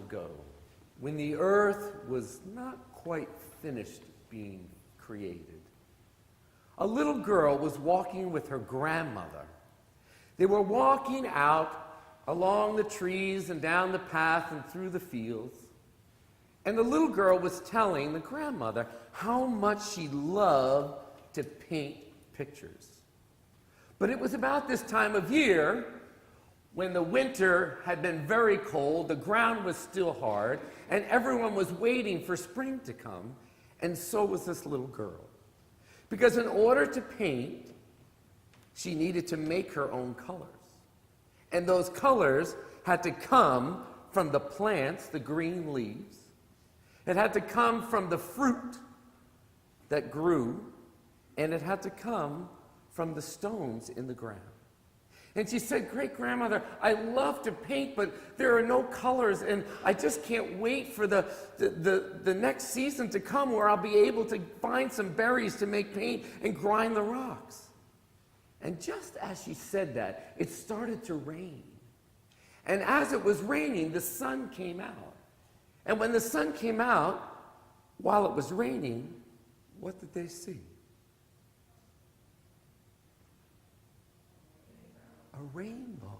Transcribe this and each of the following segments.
ago, when the earth was not quite finished being created, a little girl was walking with her grandmother. They were walking out along the trees and down the path and through the fields. And the little girl was telling the grandmother how much she loved to paint pictures. But it was about this time of year when the winter had been very cold, the ground was still hard, and everyone was waiting for spring to come, and so was this little girl. Because in order to paint, she needed to make her own colors. And those colors had to come from the plants, the green leaves. It had to come from the fruit that grew, and it had to come from the stones in the ground. And she said, "Great-grandmother, I love to paint, but there are no colors, and I just can't wait for the next season to come where I'll be able to find some berries to make paint and grind the rocks." And just as she said that, it started to rain. And as it was raining, the sun came out. And when the sun came out, while it was raining, what did they see? A rainbow.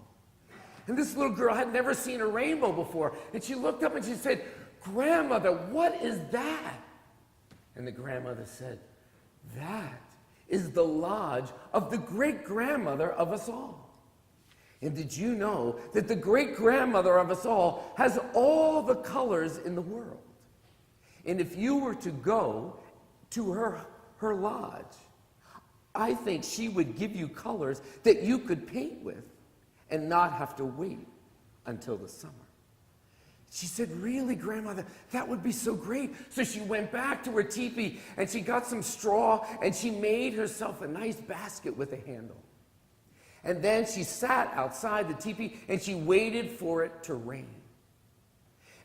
And this little girl had never seen a rainbow before. And she looked up and she said, "Grandmother, what is that?" And the grandmother said, "That is the lodge of the great-grandmother of us all." And did you know that the great-grandmother of us all has all the colors in the world? And if you were to go to her lodge, I think she would give you colors that you could paint with and not have to wait until the summer. She said, "Really, grandmother, that would be so great." So she went back to her teepee and she got some straw and she made herself a nice basket with a handle. And then she sat outside the teepee and she waited for it to rain.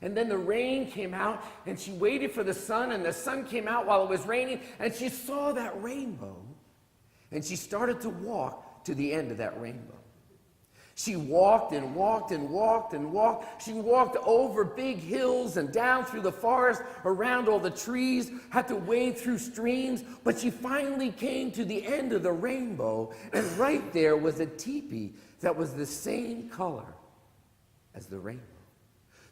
And then the rain came out and she waited for the sun, and the sun came out while it was raining, and she saw that rainbow. And she started to walk to the end of that rainbow. She walked and walked and walked and walked. She walked over big hills and down through the forest, around all the trees, had to wade through streams, but she finally came to the end of the rainbow, and right there was a teepee that was the same color as the rainbow.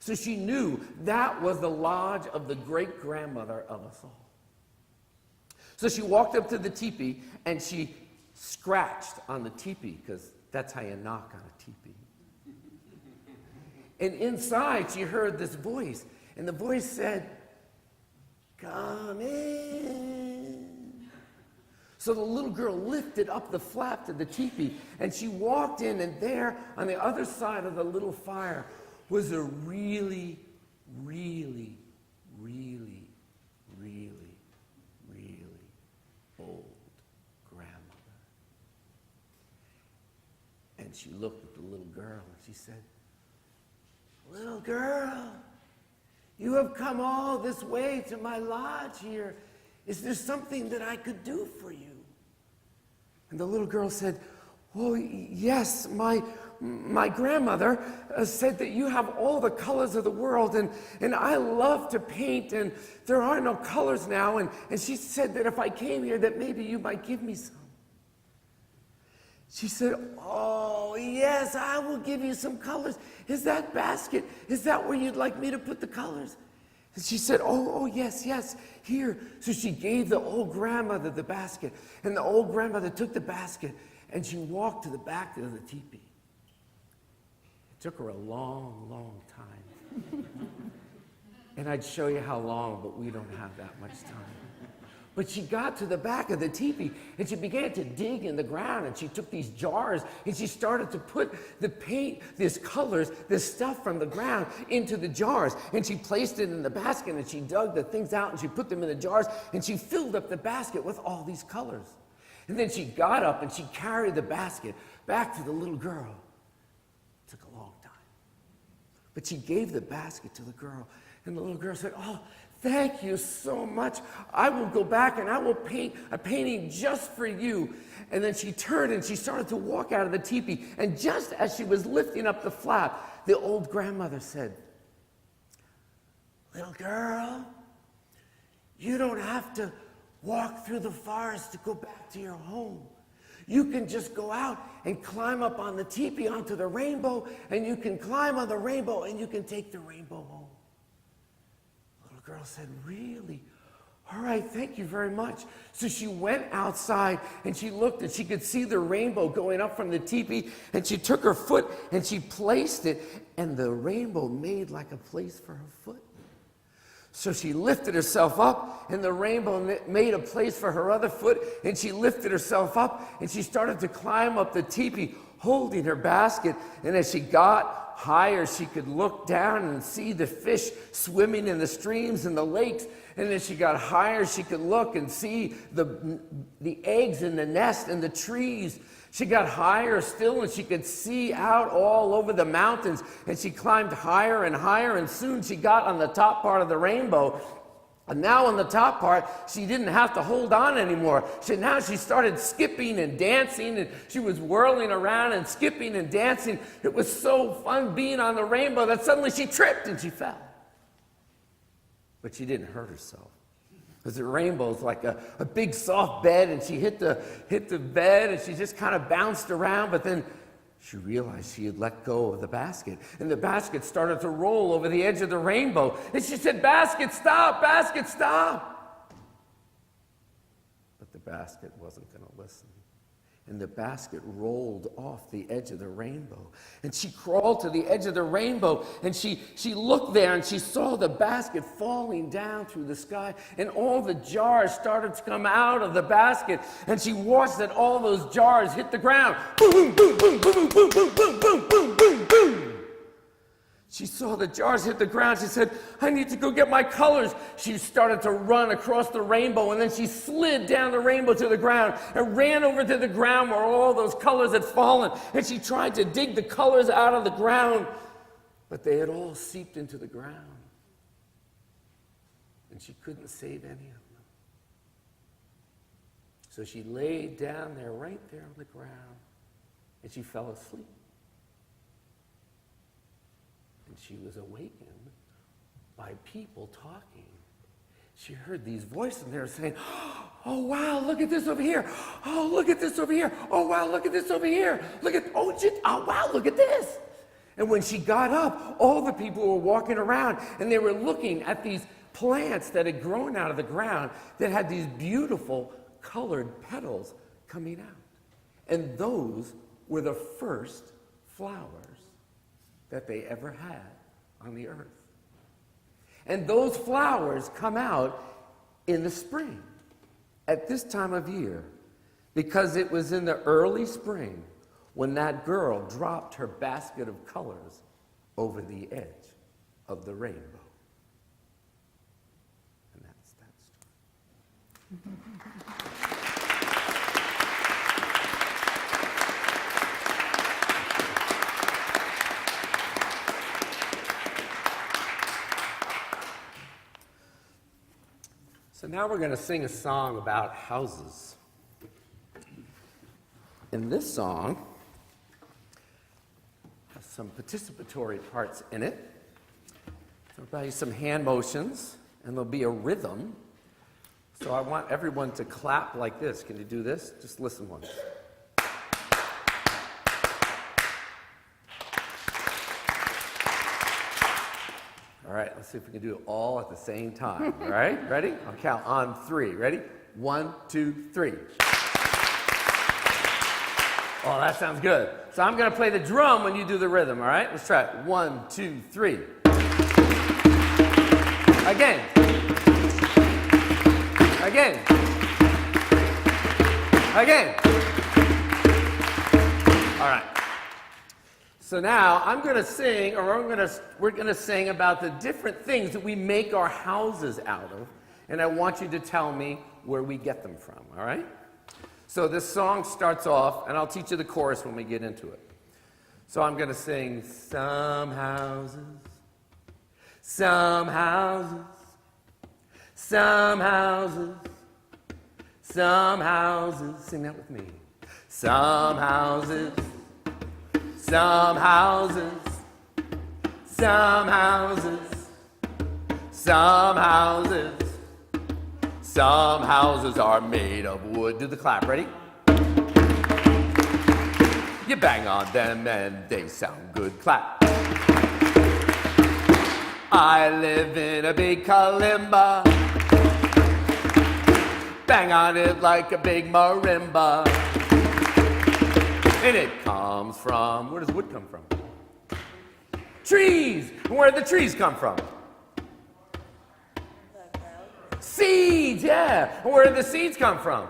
So she knew that was the lodge of the great-grandmother of us all. So she walked up to the teepee and she scratched on the teepee, because that's how you knock on a teepee. And inside she heard this voice, and the voice said, "Come in." So the little girl lifted up the flap to the teepee and she walked in, and there on the other side of the little fire was a really, really, really, really, really old grandmother. And she looked at the little girl and she said, "Little girl, you have come all this way to my lodge here. Is there something that I could do for you?" And the little girl said, "Oh, yes, my grandmother said that you have all the colors of the world, and I love to paint, and there are no colors now, and she said that if I came here that maybe you might give me some." She said, "Oh, yes, I will give you some colors. Is that basket, is that where you'd like me to put the colors?" And she said, oh, yes, here." So she gave the old grandmother the basket, and the old grandmother took the basket, and she walked to the back of the teepee. It took her a long, long time. And I'd show you how long, but we don't have that much time. But she got to the back of the teepee and she began to dig in the ground, and she took these jars and she started to put the paint, these colors, this stuff from the ground into the jars, and she placed it in the basket, and she dug the things out and she put them in the jars, and she filled up the basket with all these colors. And then she got up and she carried the basket back to the little girl. It took a long time. But she gave the basket to the girl, and the little girl said, "Oh, thank you so much. I will go back and I will paint a painting just for you." And then she turned and she started to walk out of the teepee. And just as she was lifting up the flap, the old grandmother said, little girl, you don't have to walk through the forest to go back to your home. You can just go out and climb up on the teepee onto the rainbow, and you can climb on the rainbow, and you can take the rainbow home. The little girl said, really? All right, thank you very much. So she went outside, and she looked, and she could see the rainbow going up from the teepee, and she took her foot, and she placed it, and the rainbow made like a place for her foot. So she lifted herself up, and the rainbow made a place for her other foot, and she lifted herself up, and she started to climb up the teepee, holding her basket. And as she got higher, she could look down and see the fish swimming in the streams and the lakes. And as she got higher, she could look and see the eggs in the nest and the trees. She got higher still, and she could see out all over the mountains. And she climbed higher and higher, and soon she got on the top part of the rainbow. And now on the top part, she didn't have to hold on anymore. Now she started skipping and dancing, and she was whirling around and skipping and dancing. It was so fun being on the rainbow that suddenly she tripped and she fell. But she didn't hurt herself. Because the rainbow's like a big soft bed, and she hit the bed, and she just kind of bounced around, but then she realized she had let go of the basket, and the basket started to roll over the edge of the rainbow, and she said, basket, stop, basket, stop. But the basket wasn't going to listen. And the basket rolled off the edge of the rainbow. And she crawled to the edge of the rainbow, and she looked there, and she saw the basket falling down through the sky, and all the jars started to come out of the basket, and she watched that all those jars hit the ground. Boom, boom, boom, boom, boom, boom, boom, boom, boom, boom, boom, boom. She saw the jars hit the ground. She said, I need to go get my colors. She started to run across the rainbow, and then she slid down the rainbow to the ground and ran over to the ground where all those colors had fallen. And she tried to dig the colors out of the ground, but they had all seeped into the ground. And she couldn't save any of them. So she laid down there, right there on the ground, and she fell asleep. And she was awakened by people talking. She heard these voices, and they were saying, oh, wow, look at this over here. Oh, look at this over here. Oh, wow, look at this over here. Oh, wow, look at this. And when she got up, all the people were walking around, and they were looking at these plants that had grown out of the ground that had these beautiful colored petals coming out. And those were the first flowers that they ever had on the earth. And those flowers come out in the spring, at this time of year, because it was in the early spring when that girl dropped her basket of colors over the edge of the rainbow. And that's that story. So now we're going to sing a song about houses. And this song has some participatory parts in it. There'll be some hand motions, and there'll be a rhythm. So I want everyone to clap like this. Can you do this? Just listen once. All right, let's see if we can do it all at the same time. All right, ready? I'll count on 3. Ready? 1, 2, 3. Oh, that sounds good. So I'm going to play the drum when you do the rhythm, all right? Let's try it. 1, 2, 3. Again. Again. Again. All right. So now I'm going to sing, or we're going to sing about the different things that we make our houses out of, and I want you to tell me where we get them from, all right? So this song starts off, and I'll teach you the chorus when we get into it. So I'm going to sing, some houses, some houses, some houses, some houses. Sing that with me. Some houses, some houses, some houses, Some houses are made of wood. Do the clap, ready? You bang on them and they sound good, clap. I live in a big kalimba. Bang on it like a big marimba. And it comes from, where does wood come from? Trees. And where did the trees come from? Seeds, yeah. And where did the seeds come from?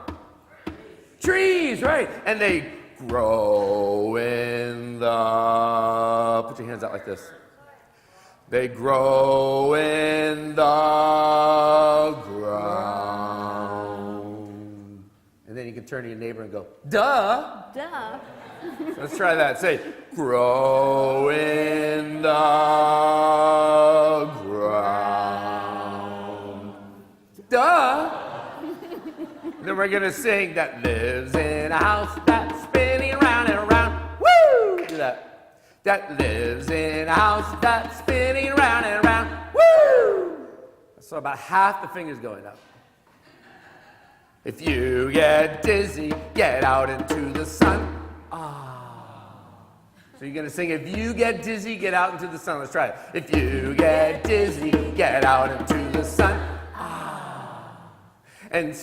Trees, right. And they grow in the, put your hands out like this. They grow in the ground. And then you can turn to your neighbor and go, duh. Duh. Let's try that. Say, grow in the ground. Duh. Then we're going to sing that lives in a house that's spinning around and around. Woo! Do that. That lives in a house that's spinning around and around. Woo! So about half the fingers going up. If you get dizzy, get out into the sun. So you're going to sing, if you get dizzy, get out into the sun. Let's try it. If you get dizzy, get out into the sun. And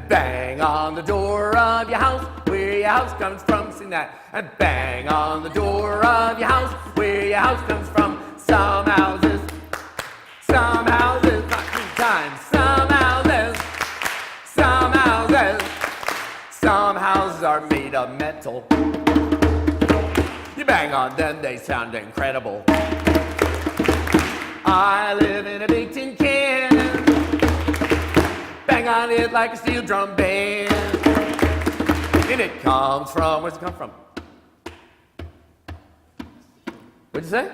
bang on the door of your house, where your house comes from. Sing that. And bang on the door of your house, where your house comes from. Some houses, not 3 times. Some houses are made of metal. You bang on them, they sound incredible. I live in a big tin can. Bang on it like a steel drum band. And it comes from, where's it come from? What'd you say?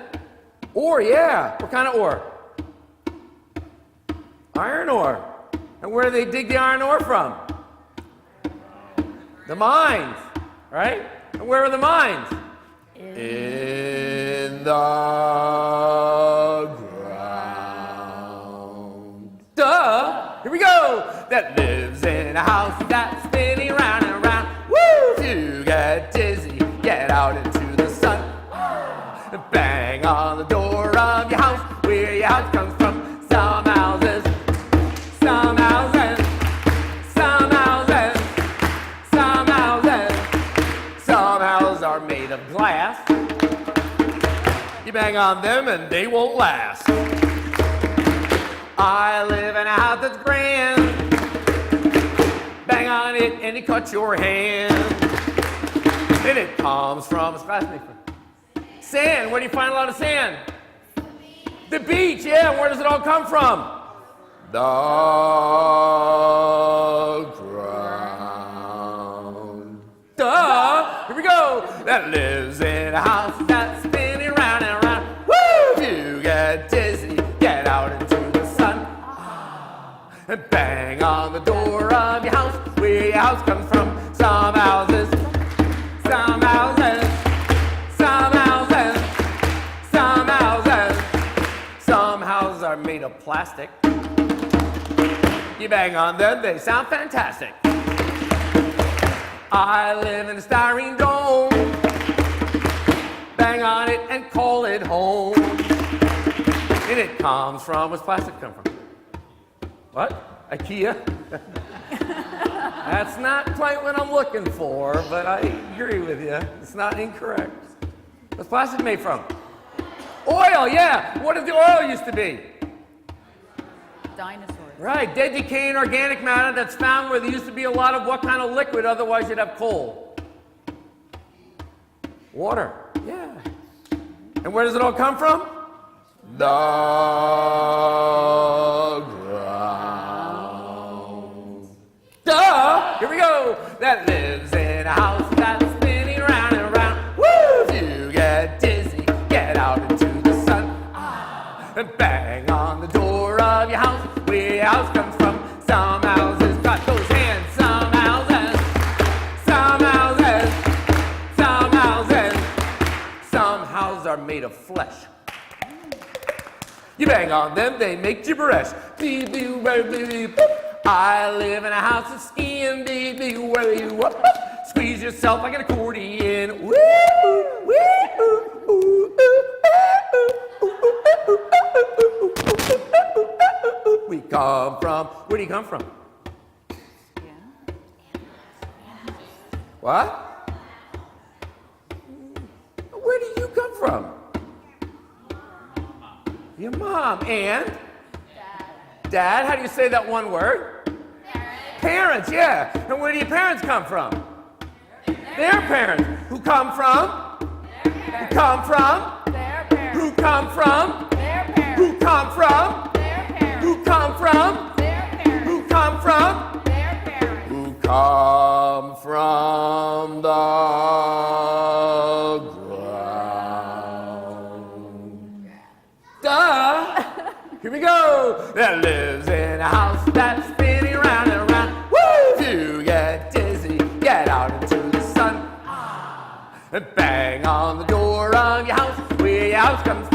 Ore, yeah. What kind of ore? Iron ore. And where do they dig the iron ore from? The mines, right? And where are the mines? In the ground. Duh! Here we go! That lives in a house that's spinning around and around. Woo! If you get dizzy, get out into the sun. Bang on the door of your house, where your house comes from. Some houses, some houses, some houses, some houses. Some houses are made of glass. You bang on them and they won't last. I live in a house that's grand. Bang on it and it cuts your hand. And it comes from, what's glass made from? Sand. Where do you find a lot of sand? The beach, yeah. Where does it all come from? The ground. Duh! Here we go. That lives in a house that's spinning around and around. Woo! If you get dizzy, get out into the sun. And bang on the door of your house, where your house comes from. Some houses, some houses, some houses, some houses. Some houses are made of plastic. You bang on them, they sound fantastic. I live in a styrene dome. Bang on it and call it home. And it comes from, what's plastic come from? What? IKEA? That's not quite what I'm looking for, but I agree with you. It's not incorrect. What's plastic made from? Oil, yeah. What did the oil used to be? Dinosaurs. Right, dead decaying organic matter that's found where there used to be a lot of what kind of liquid, otherwise you'd have coal? Water, yeah. And where does it all come from? The ground. Duh! Here we go. That lives in a house that's spinning around and around. Woo! If you get dizzy, get out into the sun. And bang on the door of your house, where your house comes from. Some houses got those hands. Some houses, some houses, some houses. Some houses are made of flesh. You bang on them, they make gibberish. I live in a house of skiing. Squeeze yourself like an accordion. We come from. Where do you come from? What? Where do you come from? Your mom. And? Dad. How do you say that one word? Parents, yeah. And where do your parents come from? Their parents. Who come from? Who come from? Their parents. Who come from? Their parents. Who come from? Their parents. Who come from? Their parents. Who come from? Their parents. Who come from the ground. Duh! Here we go! That lives in a house that's spinning round and round. Woo! If you get dizzy, get out into the sun. And bang on the door of your house where your house comes